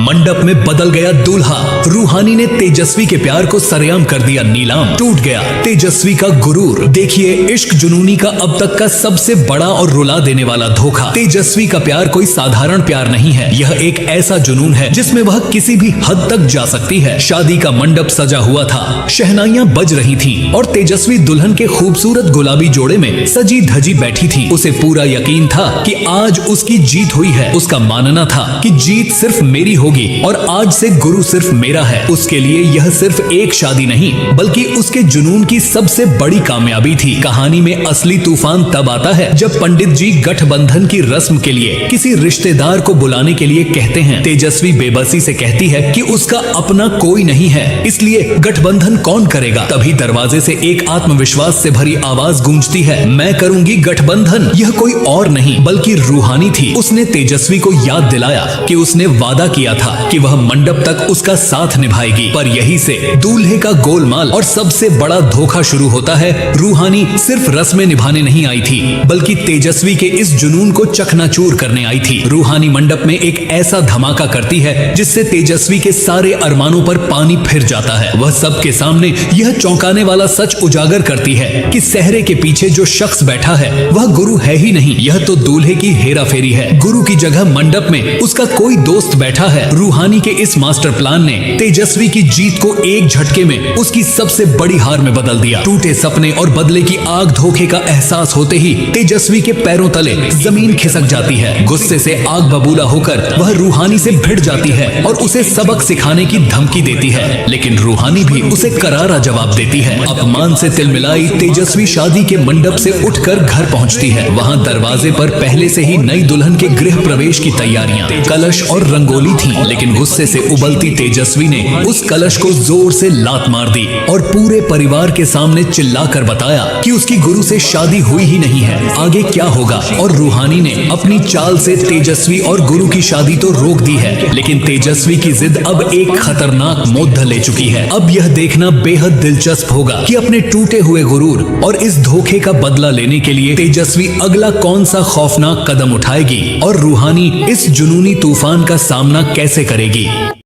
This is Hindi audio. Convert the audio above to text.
मंडप में बदल गया दूल्हा। रूहानी ने तेजस्वी के प्यार को सरेआम कर दिया नीलाम। टूट गया तेजस्वी का गुरूर। देखिए इश्क जुनूनी का अब तक का सबसे बड़ा और रुला देने वाला धोखा। तेजस्वी का प्यार कोई साधारण प्यार नहीं है, यह एक ऐसा जुनून है जिसमें वह किसी भी हद तक जा सकती है। शादी का मंडप सजा हुआ था, शहनाइयां बज रही थीं और तेजस्वी दुल्हन के खूबसूरत गुलाबी जोड़े में सजी धजी बैठी थी। उसे पूरा यकीन था कि आज उसकी जीत हुई है। उसका मानना था कि जीत सिर्फ मेरी होगी और आज से गुरु सिर्फ मेरा है। उसके लिए यह सिर्फ एक शादी नहीं बल्कि उसके जुनून की सबसे बड़ी कामयाबी थी। कहानी में असली तूफान तब आता है जब पंडित जी गठबंधन की रस्म के लिए किसी रिश्तेदार को बुलाने के लिए कहते हैं। तेजस्वी बेबसी से कहती है कि उसका अपना कोई नहीं है, इसलिए गठबंधन कौन करेगा। तभी दरवाजे से एक आत्मविश्वास से भरी आवाज गूंजती है, मैं करूंगी गठबंधन। यह कोई और नहीं बल्कि रूहानी थी। उसने तेजस्वी को याद दिलाया कि उसने वादा किया था कि वह मंडप तक उसका साथ निभाएगी। पर यहीं से दूल्हे का गोलमाल और सबसे बड़ा धोखा शुरू होता है। रूहानी सिर्फ रस्में निभाने नहीं आई थी बल्कि तेजस्वी के इस जुनून को चकनाचूर करने आई थी। रूहानी मंडप में एक ऐसा धमाका करती है जिससे तेजस्वी के सारे अरमानों पर पानी फिर जाता है। वह सबके सामने यह चौंकाने वाला सच उजागर करती है कि सेहरे के पीछे जो शख्स बैठा है वह गुरु है ही नहीं, यह तो दूल्हे की हेराफेरी है। गुरु की जगह मंडप में उसका कोई दोस्त बैठा है। रूहानी के इस मास्टर प्लान ने तेजस्वी की जीत को एक झटके में उसकी सबसे बड़ी हार में बदल दिया। टूटे सपने और बदले की आग धोखे का एहसास होते ही तेजस्वी के पैरों तले जमीन खिसक जाती है। गुस्से से आग बबूला होकर वह रूहानी से भिड़ जाती है और उसे सबक सिखाने की धमकी देती है, लेकिन रूहानी भी उसे करारा जवाब देती है। अपमान से तिलमिलाई तेजस्वी शादी के मंडप से उठकर घर पहुंचती है। वहां दरवाजे पर पहले से ही नई दुल्हन के गृह प्रवेश की तैयारियां, कलश और रंगोली थी, लेकिन गुस्से से उबलती तेजस्वी ने उस कलश को जोर से लात मार दी और पूरे परिवार के सामने चिल्लाकर बताया कि उसकी गुरु से शादी हुई ही नहीं है, आगे क्या होगा। और रूहानी ने अपनी चाल से तेजस्वी और गुरु की शादी तो रोक दी है, लेकिन तेजस्वी की जिद अब एक खतरनाक मोड़ ले चुकी है। अब यह देखना बेहद दिलचस्प होगा कि अपने टूटे हुए गुरूर और इस धोखे का बदला लेने के लिए तेजस्वी अगला कौन सा खौफनाक कदम उठाएगी और रूहानी इस जुनूनी तूफान का सामना कैसे करेगी।